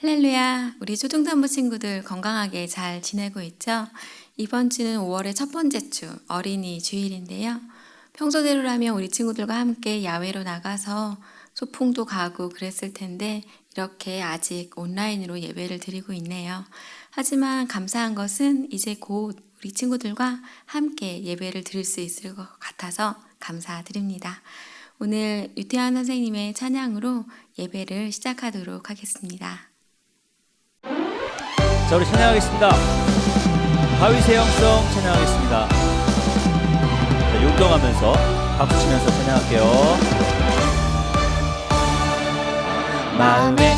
할렐루야, 우리 초중등부 친구들 건강하게 잘 지내고 있죠? 이번 주는 5월의 첫 번째 주, 어린이 주일인데요. 평소대로라면 우리 친구들과 함께 야외로 나가서 소풍도 가고 그랬을 텐데 이렇게 아직 온라인으로 예배를 드리고 있네요. 하지만 감사한 것은 이제 곧 우리 친구들과 함께 예배를 드릴 수 있을 것 같아서 감사드립니다. 오늘 유태환 선생님의 찬양으로 예배를 시작하도록 하겠습니다. 자, 우리 찬양하겠습니다. 다윗의 영성 찬양하겠습니다. 자, 율동하면서 박수 치면서 찬양할게요. 마음의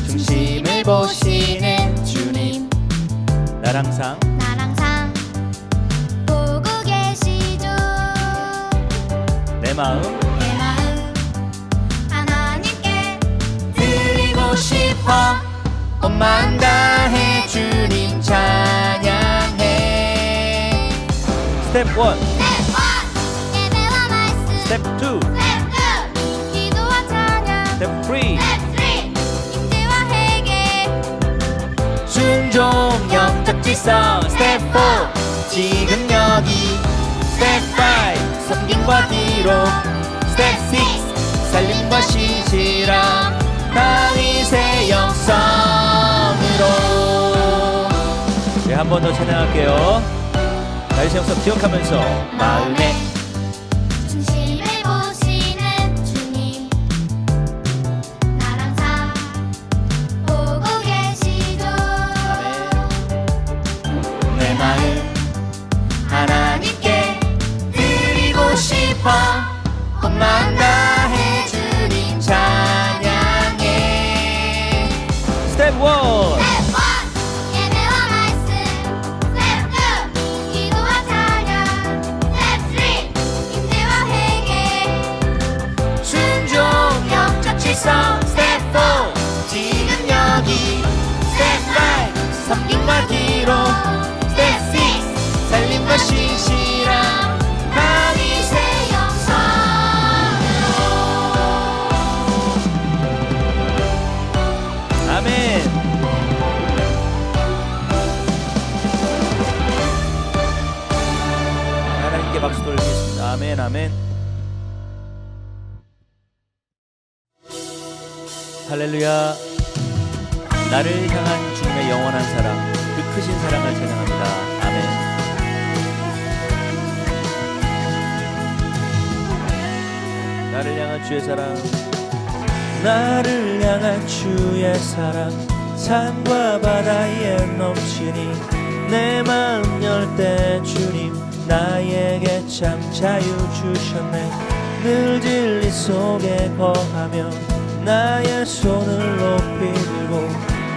중심을 보시는 주님, 날 항상 보고 계시죠. 내 마음 내 마음 하나님께 드리고 싶어. 온 마음 다해 주님 찬양해. 스텝 1, 예배와 말씀. 스텝 2, 기도와 찬양. 스텝 3, 임재와 회개. 순종 영적 질서. 스텝 4 지금 여기. 스텝 5 섬김과 기록. 스텝 6 살림과 신실함. 다윗의 영성으로. 네, 한 번 더 찬양할게요. 다윗의 영성 기억하면서 마음의 중심을 보시는 주님, 날 항상 보고 계시죠. 내 마음 하나님께 드리고 싶어. 온 마음 다해 주님 찬양해. 스텝 1, 예배와 말씀. 스텝 2 기도와 찬양. 스텝 3 임재와 회개. 순종 영적 질서. 스텝 4 지금 여기. 스텝 5 섬김과 기록. 스텝 6 살림과 신실함. 다윗의 영성으로. 아멘. 하나님께 박수 돌리겠습니다. 아멘, 아멘. 할렐루야. 나를 향한 주님의 영원한 사랑, 그 크신 사랑을 찬양합니다. 아멘. 나를 향한 주의 사랑, 나를 향한 주의 사랑, 산과 바다에 넘치니 내 마음 열 때 주님 나에게 참 자유 주셨네. 늘 진리 속에 거하며 나의 손을 높이 들고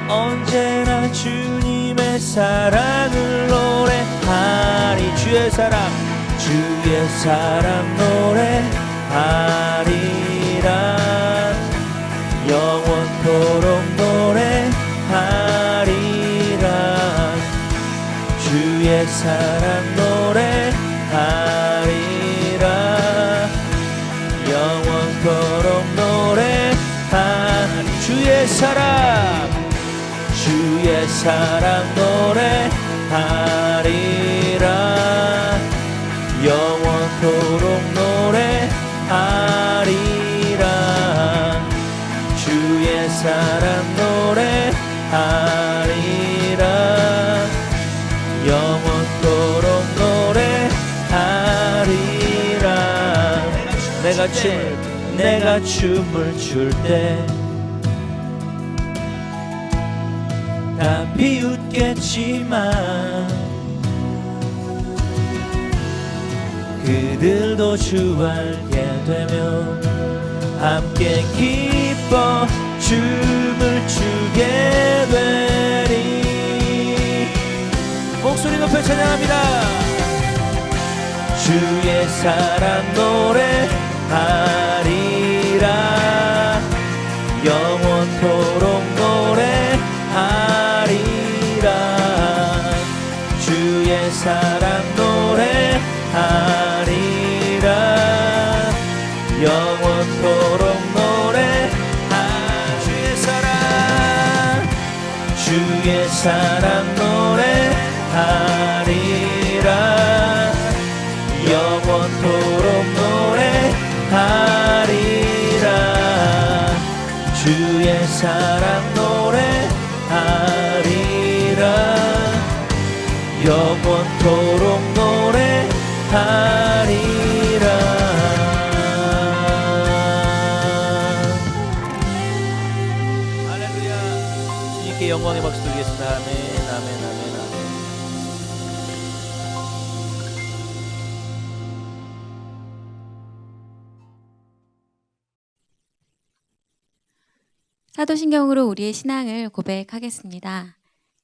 언제나 주님의 사랑을 노래하리. 주의 사랑 노래하리라. 영원토록 노래하리라. 주의 사랑 노래하리라. 영원토록 노래하리. 주의 사랑 노래하리라. 영원토록 노래하리라. 주의 사랑 노래하리라. 영원토록 노래하리라. 내가 춤을 출 때 다 비웃겠지만 그들도 주 알게 되면 함께 기뻐 춤을 추게 되리. 목소리 높여 찬양합니다. 주의 사랑 노래하리라. 영원토록 노래하리라. 주의 사랑 노래하리라. 영원토록 노래하. 주의 사랑 사랑 노래하리라 영원토록 노래하리라 주의 사랑 노래하리라 영원토록 노래하리라 할렐루야 주님께 영광의 박수 드리겠습니다. 아멘 아멘 아멘 아멘. 사도신경으로 우리의 신앙을 고백하겠습니다.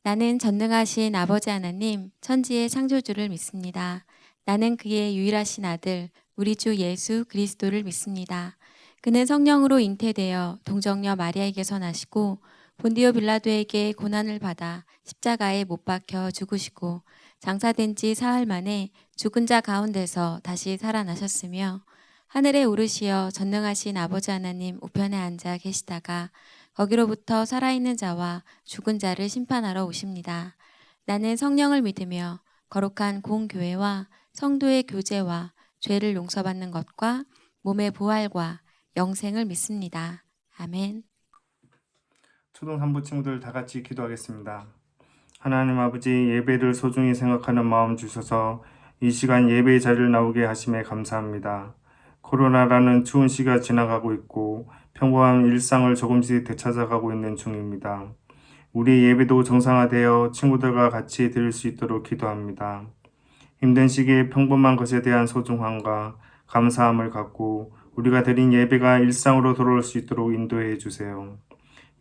나는 전능하신 아버지 하나님, 천지의 창조주를 믿습니다. 나는 그의 유일하신 아들, 우리 주 예수 그리스도를 믿습니다. 그는 성령으로 잉태되어 동정녀 마리아에게서 나시고 본디오 빌라도에게 고난을 받아 십자가에 못 박혀 죽으시고 장사된 지 사흘 만에 죽은 자 가운데서 다시 살아나셨으며 하늘에 오르시어 전능하신 아버지 하나님 우편에 앉아 계시다가 거기로부터 살아있는 자와 죽은 자를 심판하러 오십니다. 나는 성령을 믿으며 거룩한 공교회와 성도의 교제와 죄를 용서받는 것과 몸의 부활과 영생을 믿습니다. 아멘. 초등 3부 친구들 다 같이 기도하겠습니다. 하나님 아버지, 예배를 소중히 생각하는 마음 주셔서 이 시간 예배의 자리를 나오게 하심에 감사합니다. 코로나라는 추운 시기가 지나가고 있고 평범한 일상을 조금씩 되찾아가고 있는 중입니다. 우리 예배도 정상화되어 친구들과 같이 드릴 수 있도록 기도합니다. 힘든 시기에 평범한 것에 대한 소중함과 감사함을 갖고 우리가 드린 예배가 일상으로 돌아올 수 있도록 인도해 주세요.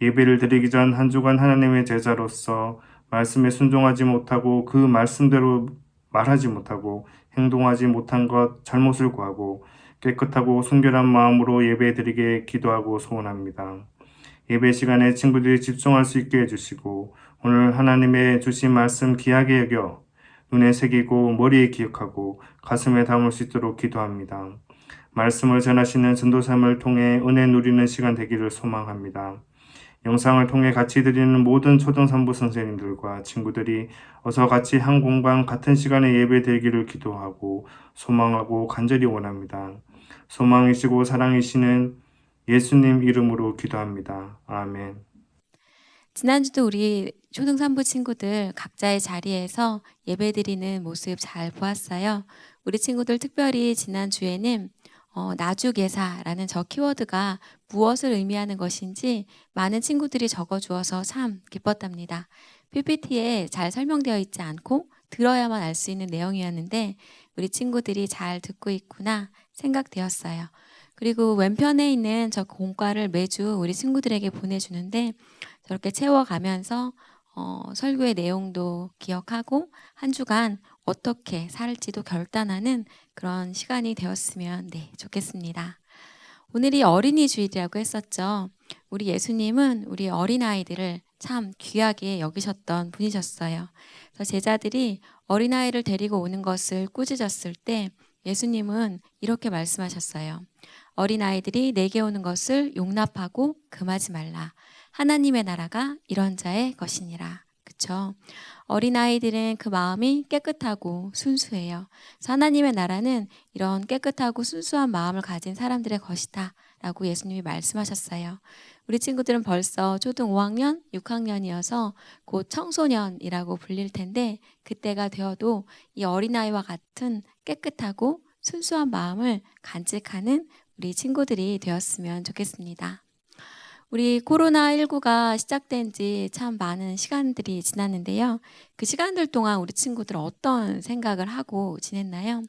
예배를 드리기 전 한 주간 하나님의 제자로서 말씀에 순종하지 못하고 그 말씀대로 말하지 못하고 행동하지 못한 것 잘못을 구하고 깨끗하고 순결한 마음으로 예배드리게 기도하고 소원합니다. 예배 시간에 친구들이 집중할 수 있게 해주시고 오늘 하나님의 주신 말씀 귀하게 여겨 눈에 새기고 머리에 기억하고 가슴에 담을 수 있도록 기도합니다. 말씀을 전하시는 전도사님을 통해 은혜 누리는 시간 되기를 소망합니다. 영상을 통해 같이 드리는 모든 초등 3부 선생님들과 친구들이 어서 같이 한 공간 같은 시간에 예배 드리기를 기도하고 소망하고 간절히 원합니다. 소망이시고 사랑이시는 예수님 이름으로 기도합니다. 아멘. 지난주도 우리 초등 3부 친구들 각자의 자리에서 예배드리는 모습 잘 보았어요. 우리 친구들 특별히 지난주에는 나주개사라는 저 키워드가 무엇을 의미하는 것인지 많은 친구들이 적어주어서 참 기뻤답니다. PPT에 잘 설명되어 있지 않고 들어야만 알 수 있는 내용이었는데 우리 친구들이 잘 듣고 있구나 생각되었어요. 그리고 왼편에 있는 저 공과를 매주 우리 친구들에게 보내주는데 저렇게 채워가면서 설교의 내용도 기억하고 한 주간 어떻게 살지도 결단하는 그런 시간이 되었으면 좋겠습니다. 오늘이 어린이 주일이라고 했었죠. 우리 예수님은 우리 어린아이들을 참 귀하게 여기셨던 분이셨어요. 그래서 제자들이 어린아이를 데리고 오는 것을 꾸짖었을 때 예수님은 이렇게 말씀하셨어요. 어린아이들이 내게 오는 것을 용납하고 금하지 말라. 하나님의 나라가 이런 자의 것이니라. 그쵸? 어린아이들은 그 마음이 깨끗하고 순수해요. 그래서 하나님의 나라는 이런 깨끗하고 순수한 마음을 가진 사람들의 것이다 라고 예수님이 말씀하셨어요. 우리 친구들은 벌써 초등 5학년, 6학년이어서 곧 청소년이라고 불릴 텐데 그때가 되어도 이 어린아이와 같은 깨끗하고 순수한 마음을 간직하는 우리 친구들이 되었으면 좋겠습니다. 우리 코로나19가 시작된 지 참 많은 시간들이 지났는데요. 그 시간들 동안 우리 친구들 어떤 생각을 하고 지냈나요?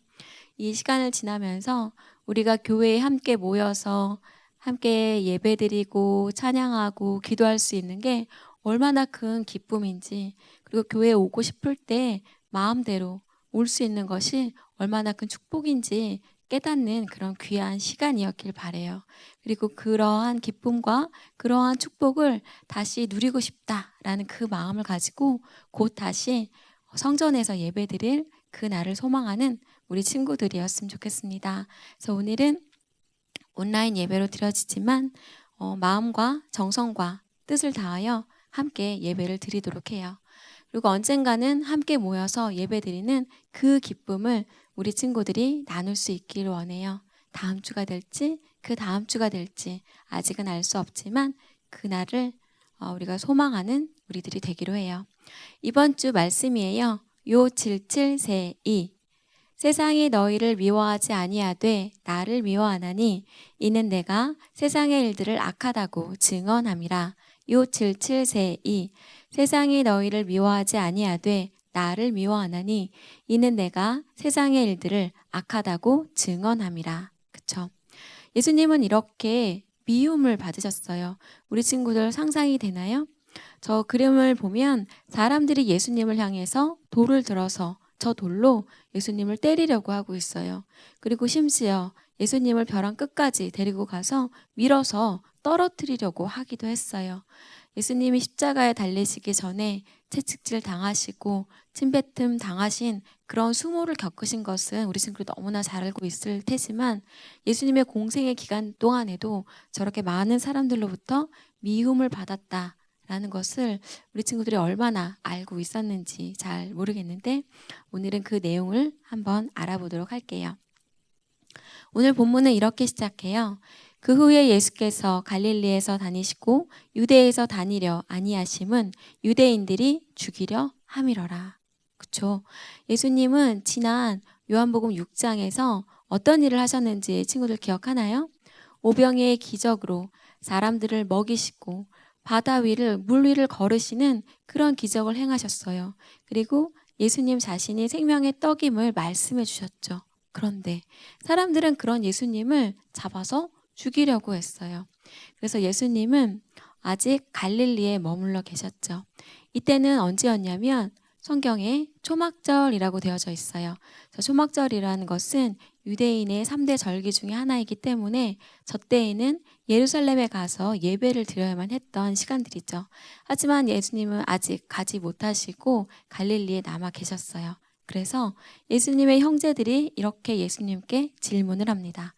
이 시간을 지나면서 우리가 교회에 함께 모여서 함께 예배드리고 찬양하고 기도할 수 있는 게 얼마나 큰 기쁨인지, 그리고 교회에 오고 싶을 때 마음대로 올 수 있는 것이 얼마나 큰 축복인지 깨닫는 그런 귀한 시간이었길 바라요. 그리고 그러한 기쁨과 그러한 축복을 다시 누리고 싶다라는 그 마음을 가지고 곧 다시 성전에서 예배드릴 그 날을 소망하는 우리 친구들이었으면 좋겠습니다. 그래서 오늘은 온라인 예배로 드려지지만 마음과 정성과 뜻을 다하여 함께 예배를 드리도록 해요. 그리고 언젠가는 함께 모여서 예배드리는 그 기쁨을 우리 친구들이 나눌 수 있기를 원해요. 다음 주가 될지 그 다음 주가 될지 아직은 알 수 없지만 그날을 우리가 소망하는 우리들이 되기로 해요. 이번 주 말씀이에요. 요 77세2 세상이 너희를 미워하지 아니하되 나를 미워하나니 이는 내가 세상의 일들을 악하다고 증언함이라. 요 77세2 세상이 너희를 미워하지 아니하되 나를 미워하나니 이는 내가 세상의 일들을 악하다고 증언함이라. 그쵸? 예수님은 이렇게 미움을 받으셨어요. 우리 친구들 상상이 되나요? 저 그림을 보면 사람들이 예수님을 향해서 돌을 들어서 저 돌로 예수님을 때리려고 하고 있어요. 그리고 심지어 예수님을 벼랑 끝까지 데리고 가서 밀어서 떨어뜨리려고 하기도 했어요. 예수님이 십자가에 달리시기 전에 채찍질 당하시고 침뱉음 당하신 그런 수모를 겪으신 것은 우리 친구들 너무나 잘 알고 있을 테지만 예수님의 공생의 기간 동안에도 저렇게 많은 사람들로부터 미움을 받았다라는 것을 우리 친구들이 얼마나 알고 있었는지 잘 모르겠는데 오늘은 그 내용을 한번 알아보도록 할게요. 오늘 본문은 이렇게 시작해요. 그 후에 예수께서 갈릴리에서 다니시고 유대에서 다니려 아니하심은 유대인들이 죽이려 함이러라. 그쵸? 예수님은 지난 요한복음 6장에서 어떤 일을 하셨는지 친구들 기억하나요? 오병이의 기적으로 사람들을 먹이시고 바다 위를 물 위를 걸으시는 그런 기적을 행하셨어요. 그리고 예수님 자신이 생명의 떡임을 말씀해 주셨죠. 그런데 사람들은 그런 예수님을 잡아서 죽이려고 했어요. 그래서 예수님은 아직 갈릴리에 머물러 계셨죠. 이때는 언제였냐면 성경에 초막절이라고 되어져 있어요. 초막절이라는 것은 유대인의 3대 절기 중에 하나이기 때문에 저 때에는 예루살렘에 가서 예배를 드려야만 했던 시간들이죠. 하지만 예수님은 아직 가지 못하시고 갈릴리에 남아 계셨어요. 그래서 예수님의 형제들이 이렇게 예수님께 질문을 합니다.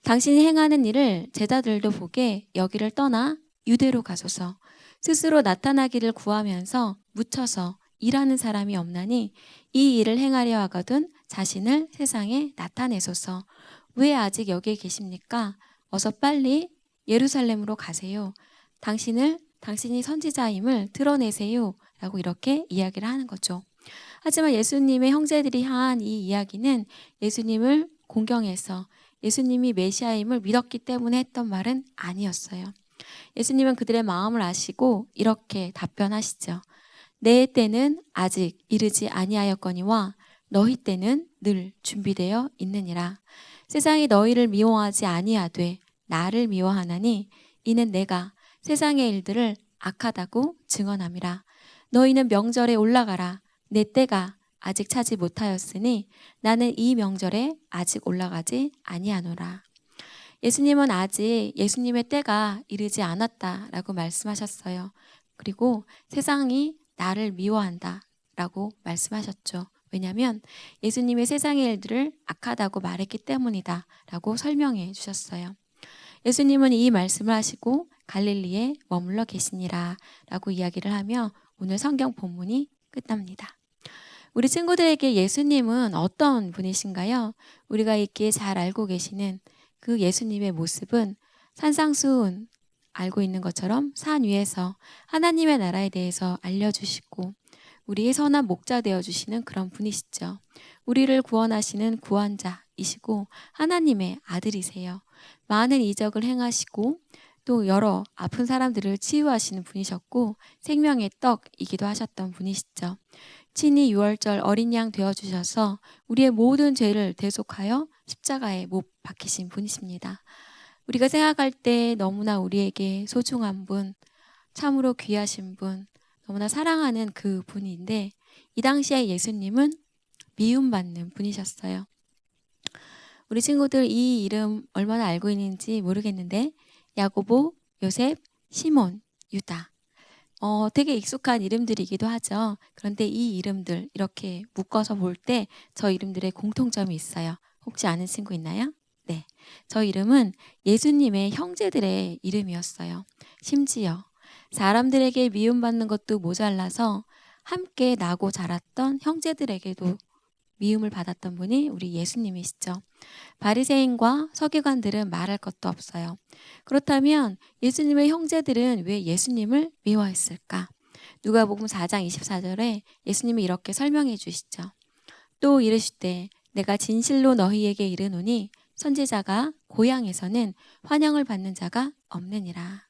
당신이 행하는 일을 제자들도 보게 여기를 떠나 유대로 가소서. 스스로 나타나기를 구하면서 묻혀서 일하는 사람이 없나니 이 일을 행하려 하거든 자신을 세상에 나타내소서. 왜 아직 여기에 계십니까? 어서 빨리 예루살렘으로 가세요. 당신이 선지자임을 드러내세요. 라고 이렇게 이야기를 하는 거죠. 하지만 예수님의 형제들이 한 이 이야기는 예수님을 공경해서 예수님이 메시아임을 믿었기 때문에 했던 말은 아니었어요. 예수님은 그들의 마음을 아시고 이렇게 답변하시죠. 내 때는 아직 이르지 아니하였거니와 너희 때는 늘 준비되어 있느니라. 세상이 너희를 미워하지 아니하되 나를 미워하나니 이는 내가 세상의 일들을 악하다고 증언함이라. 너희는 명절에 올라가라. 내 때가 아직 차지 못하였으니 나는 이 명절에 아직 올라가지 아니하노라. 예수님은 아직 예수님의 때가 이르지 않았다라고 말씀하셨어요. 그리고 세상이 나를 미워한다라고 말씀하셨죠. 왜냐하면 예수님의 세상의 일들을 악하다고 말했기 때문이다라고 설명해 주셨어요. 예수님은 이 말씀을 하시고 갈릴리에 머물러 계시니라 라고 이야기를 하며 오늘 성경 본문이 끝납니다. 우리 친구들에게 예수님은 어떤 분이신가요? 우리가 있기에 잘 알고 계시는 그 예수님의 모습은 산상수훈 알고 있는 것처럼 산 위에서 하나님의 나라에 대해서 알려주시고 우리의 선한 목자 되어주시는 그런 분이시죠. 우리를 구원하시는 구원자이시고 하나님의 아들이세요. 많은 이적을 행하시고 또 여러 아픈 사람들을 치유하시는 분이셨고 생명의 떡이기도 하셨던 분이시죠. 친히 유월절 어린 양 되어주셔서 우리의 모든 죄를 대속하여 십자가에 못 박히신 분이십니다. 우리가 생각할 때 너무나 우리에게 소중한 분, 참으로 귀하신 분, 너무나 사랑하는 그 분인데 이 당시에 예수님은 미움받는 분이셨어요. 우리 친구들 이 이름 얼마나 알고 있는지 모르겠는데 야고보, 요셉, 시몬, 유다 되게 익숙한 이름들이기도 하죠. 그런데 이 이름들 이렇게 묶어서 볼 때 저 이름들의 공통점이 있어요. 혹시 아는 친구 있나요? 네, 저 이름은 예수님의 형제들의 이름이었어요. 심지어 사람들에게 미움받는 것도 모자라서 함께 나고 자랐던 형제들에게도 미움을 받았던 분이 우리 예수님이시죠. 바리새인과 서기관들은 말할 것도 없어요. 그렇다면 예수님의 형제들은 왜 예수님을 미워했을까? 누가복음 4장 24절에 예수님이 이렇게 설명해 주시죠. 또 이르시되 내가 진실로 너희에게 이르노니 선지자가 고향에서는 환영을 받는 자가 없느니라.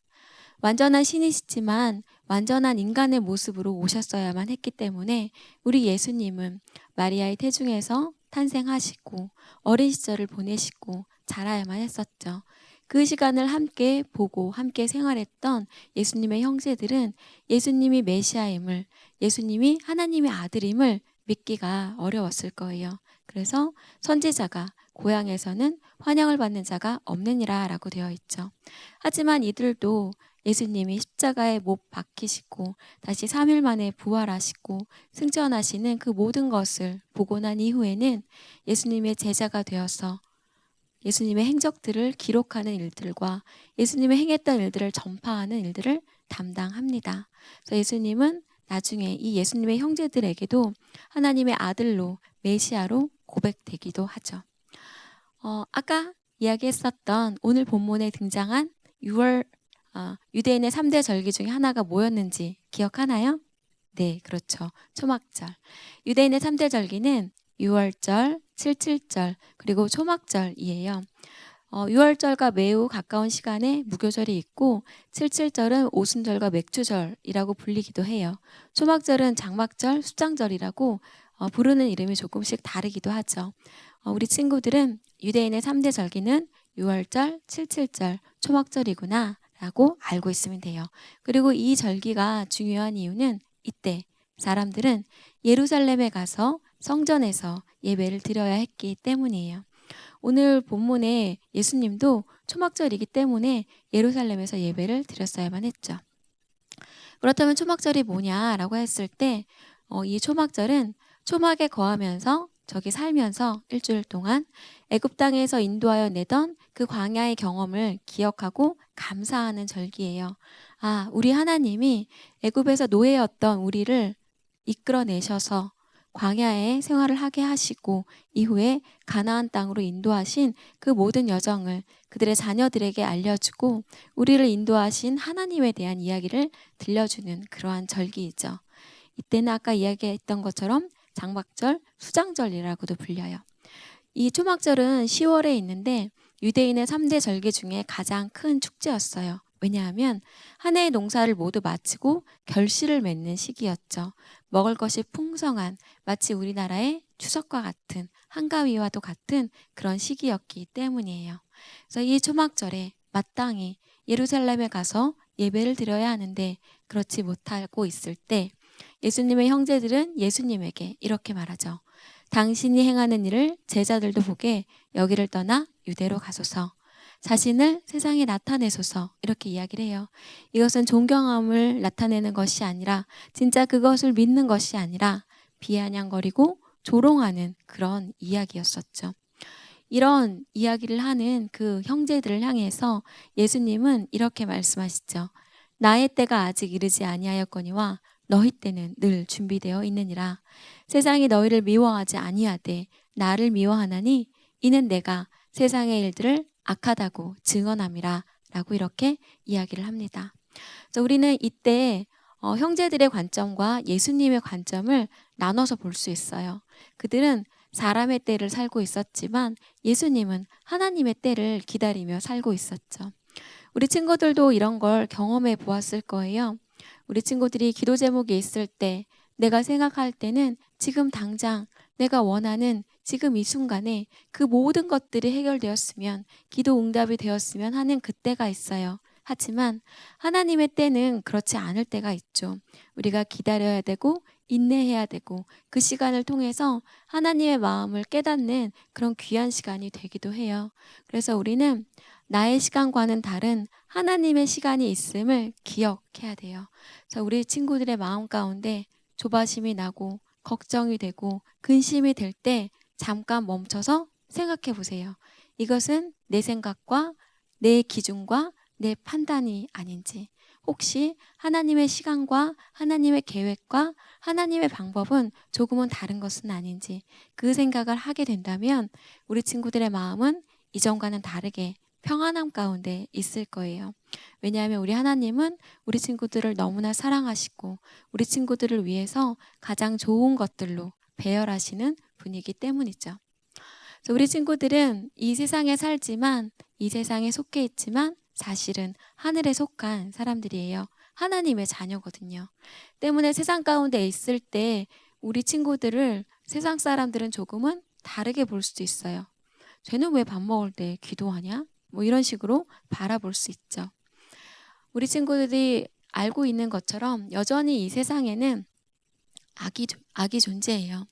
완전한 신이시지만 완전한 인간의 모습으로 오셨어야만 했기 때문에 우리 예수님은 마리아의 태중에서 탄생하시고 어린 시절을 보내시고 자라야만 했었죠. 그 시간을 함께 보고 함께 생활했던 예수님의 형제들은 예수님이 메시아임을, 예수님이 하나님의 아들임을 믿기가 어려웠을 거예요. 그래서 선지자가 고향에서는 환영을 받는 자가 없느니라 라고 되어 있죠. 하지만 이들도 예수님이 십자가에 못 박히시고 다시 3일 만에 부활하시고 승천하시는 그 모든 것을 보고 난 이후에는 예수님의 제자가 되어서 예수님의 행적들을 기록하는 일들과 예수님의 행했던 일들을 전파하는 일들을 담당합니다. 그래서 예수님은 나중에 이 예수님의 형제들에게도 하나님의 아들로 메시아로 고백되기도 하죠. 아까 이야기했었던 오늘 본문에 등장한 유대인의 3대 절기 중에 하나가 뭐였는지 기억하나요? 네, 그렇죠. 초막절. 유대인의 3대 절기는 유월절, 칠칠절, 그리고 초막절이에요. 유월절과 매우 가까운 시간에 무교절이 있고 칠칠절은 오순절과 맥주절이라고 불리기도 해요. 초막절은 장막절, 수장절이라고 부르는 이름이 조금씩 다르기도 하죠. 우리 친구들은 유대인의 3대 절기는 유월절, 칠칠절, 초막절이구나 라고 알고 있으면 돼요. 그리고 이 절기가 중요한 이유는 이때 사람들은 예루살렘에 가서 성전에서 예배를 드려야 했기 때문이에요. 오늘 본문에 예수님도 초막절이기 때문에 예루살렘에서 예배를 드렸어야만 했죠. 그렇다면 초막절이 뭐냐라고 했을 때 이 초막절은 초막에 거하면서 저기 살면서 일주일 동안 애굽 땅에서 인도하여 내던 그 광야의 경험을 기억하고 감사하는 절기예요. 아, 우리 하나님이 애굽에서 노예였던 우리를 이끌어내셔서 광야에 생활을 하게 하시고 이후에 가나안 땅으로 인도하신 그 모든 여정을 그들의 자녀들에게 알려주고 우리를 인도하신 하나님에 대한 이야기를 들려주는 그러한 절기이죠. 이때는 아까 이야기했던 것처럼 장막절, 수장절이라고도 불려요. 이 초막절은 10월에 있는데 유대인의 3대 절기 중에 가장 큰 축제였어요. 왜냐하면 한 해의 농사를 모두 마치고 결실을 맺는 시기였죠. 먹을 것이 풍성한 마치 우리나라의 추석과 같은 한가위와도 같은 그런 시기였기 때문이에요. 그래서 이 초막절에 마땅히 예루살렘에 가서 예배를 드려야 하는데 그렇지 못하고 있을 때 예수님의 형제들은 예수님에게 이렇게 말하죠. 당신이 행하는 일을 제자들도 보게 여기를 떠나 유대로 가소서. 자신을 세상에 나타내소서 이렇게 이야기를 해요. 이것은 존경함을 나타내는 것이 아니라 진짜 그것을 믿는 것이 아니라 비아냥거리고 조롱하는 그런 이야기였었죠. 이런 이야기를 하는 그 형제들을 향해서 예수님은 이렇게 말씀하시죠. 나의 때가 아직 이르지 아니하였거니와 너희 때는 늘 준비되어 있느니라. 세상이 너희를 미워하지 아니하되 나를 미워하나니 이는 내가 세상의 일들을 악하다고 증언함이라 라고 이렇게 이야기를 합니다. 그래서 우리는 이때 형제들의 관점과 예수님의 관점을 나눠서 볼 수 있어요. 그들은 사람의 때를 살고 있었지만 예수님은 하나님의 때를 기다리며 살고 있었죠. 우리 친구들도 이런 걸 경험해 보았을 거예요. 우리 친구들이 기도 제목이 있을 때 내가 생각할 때는 지금 당장 내가 원하는 지금 이 순간에 그 모든 것들이 해결되었으면 기도 응답이 되었으면 하는 그때가 있어요. 하지만 하나님의 때는 그렇지 않을 때가 있죠. 우리가 기다려야 되고 인내해야 되고 그 시간을 통해서 하나님의 마음을 깨닫는 그런 귀한 시간이 되기도 해요. 그래서 우리는 나의 시간과는 다른 하나님의 시간이 있음을 기억해야 돼요. 그래서 우리 친구들의 마음 가운데 조바심이 나고 걱정이 되고 근심이 될 때 잠깐 멈춰서 생각해 보세요. 이것은 내 생각과 내 기준과 내 판단이 아닌지, 혹시 하나님의 시간과 하나님의 계획과 하나님의 방법은 조금은 다른 것은 아닌지 그 생각을 하게 된다면 우리 친구들의 마음은 이전과는 다르게 평안함 가운데 있을 거예요. 왜냐하면 우리 하나님은 우리 친구들을 너무나 사랑하시고 우리 친구들을 위해서 가장 좋은 것들로 배열하시는 분이기 때문이죠. 그래서 우리 친구들은 이 세상에 살지만, 이 세상에 속해 있지만 사실은 하늘에 속한 사람들이에요. 하나님의 자녀거든요. 때문에 세상 가운데 있을 때 우리 친구들을 세상 사람들은 조금은 다르게 볼 수도 있어요. 쟤는 왜 밥 먹을 때 기도하냐? 뭐 이런 식으로 바라볼 수 있죠. 우리 친구들이 알고 있는 것처럼 여전히 이 세상에는 악이 존재해요.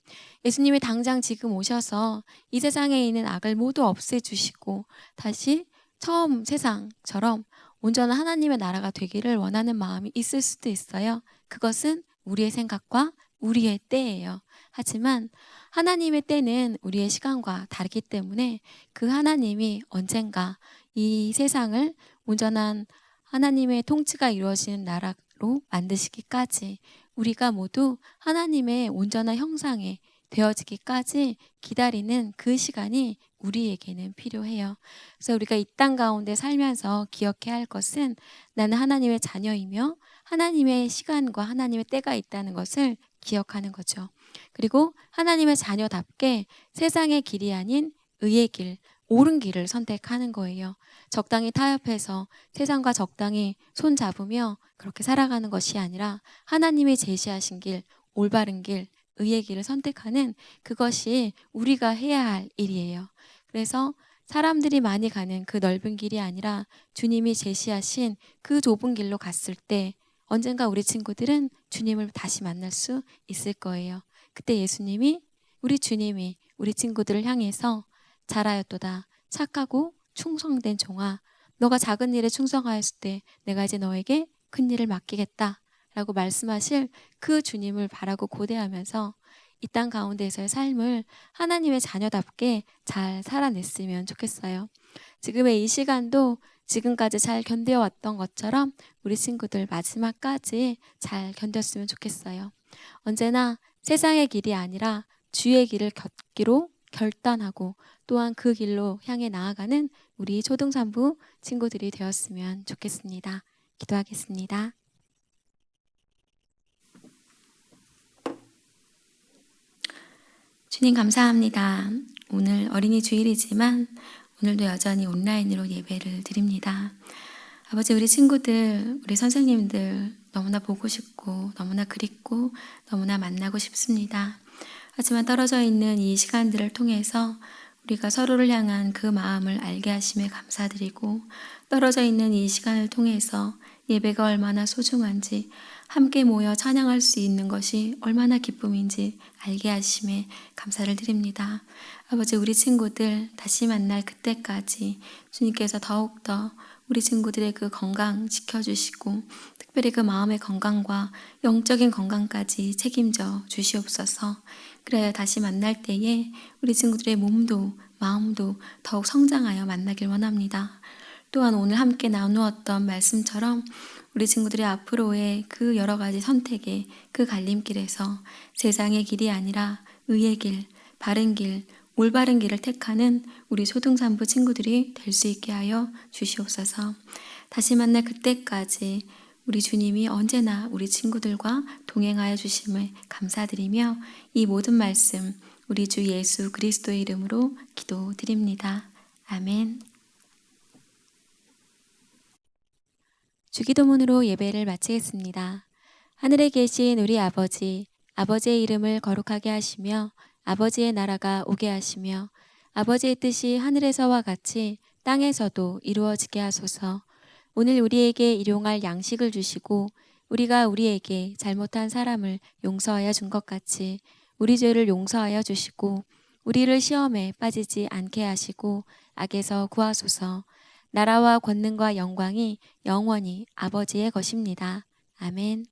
예수님이 당장 지금 오셔서 이 세상에 있는 악을 모두 없애주시고 다시 처음 세상처럼 온전한 하나님의 나라가 되기를 원하는 마음이 있을 수도 있어요. 그것은 우리의 생각과 우리의 때예요. 하지만 하나님의 때는 우리의 시간과 다르기 때문에 그 하나님이 언젠가 이 세상을 온전한 하나님의 통치가 이루어지는 나라로 만드시기까지 우리가 모두 하나님의 온전한 형상에 되어지기까지 기다리는 그 시간이 우리에게는 필요해요. 그래서 우리가 이 땅 가운데 살면서 기억해야 할 것은 나는 하나님의 자녀이며 하나님의 시간과 하나님의 때가 있다는 것을 기억하는 거죠. 그리고 하나님의 자녀답게 세상의 길이 아닌 의의 길, 옳은 길을 선택하는 거예요. 적당히 타협해서 세상과 적당히 손 잡으며 그렇게 살아가는 것이 아니라 하나님이 제시하신 길, 올바른 길, 의의 길을 선택하는 그것이 우리가 해야 할 일이에요. 그래서 사람들이 많이 가는 그 넓은 길이 아니라 주님이 제시하신 그 좁은 길로 갔을 때 언젠가 우리 친구들은 주님을 다시 만날 수 있을 거예요. 그때 예수님이, 우리 주님이 우리 친구들을 향해서 잘하였도다 착하고 충성된 종아, 너가 작은 일에 충성하였을 때 내가 이제 너에게 큰 일을 맡기겠다 라고 말씀하실 그 주님을 바라고 고대하면서 이 땅 가운데에서의 삶을 하나님의 자녀답게 잘 살아냈으면 좋겠어요. 지금의 이 시간도 지금까지 잘 견뎌왔던 것처럼 우리 친구들 마지막까지 잘 견뎠으면 좋겠어요. 언제나 세상의 길이 아니라 주의 길을 걷기로 결단하고 또한 그 길로 향해 나아가는 우리 초등산부 친구들이 되었으면 좋겠습니다. 기도하겠습니다. 주님 감사합니다. 오늘 어린이 주일이지만 오늘도 여전히 온라인으로 예배를 드립니다. 아버지, 우리 친구들, 우리 선생님들 너무나 보고 싶고 너무나 그립고 너무나 만나고 싶습니다. 하지만 떨어져 있는 이 시간들을 통해서 우리가 서로를 향한 그 마음을 알게 하심에 감사드리고 떨어져 있는 이 시간을 통해서 예배가 얼마나 소중한지 함께 모여 찬양할 수 있는 것이 얼마나 기쁨인지 알게 하심에 감사를 드립니다. 아버지, 우리 친구들 다시 만날 그때까지 주님께서 더욱더 우리 친구들의 그 건강 지켜주시고 특별히 그 마음의 건강과 영적인 건강까지 책임져 주시옵소서. 그래야 다시 만날 때에 우리 친구들의 몸도 마음도 더욱 성장하여 만나길 원합니다. 또한 오늘 함께 나누었던 말씀처럼 우리 친구들의 앞으로의 그 여러 가지 선택의 그 갈림길에서 세상의 길이 아니라 의의 길, 바른 길, 올바른 길을 택하는 우리 초등산부 친구들이 될 수 있게 하여 주시옵소서. 다시 만날 그때까지 우리 주님이 언제나 우리 친구들과 동행하여 주심을 감사드리며 이 모든 말씀 우리 주 예수 그리스도의 이름으로 기도드립니다. 아멘. 주기도문으로 예배를 마치겠습니다. 하늘에 계신 우리 아버지, 아버지의 이름을 거룩하게 하시며 아버지의 나라가 오게 하시며 아버지의 뜻이 하늘에서와 같이 땅에서도 이루어지게 하소서. 오늘 우리에게 일용할 양식을 주시고 우리가 우리에게 잘못한 사람을 용서하여 준 것 같이 우리 죄를 용서하여 주시고 우리를 시험에 빠지지 않게 하시고 악에서 구하소서. 나라와 권능과 영광이 영원히 아버지의 것입니다. 아멘.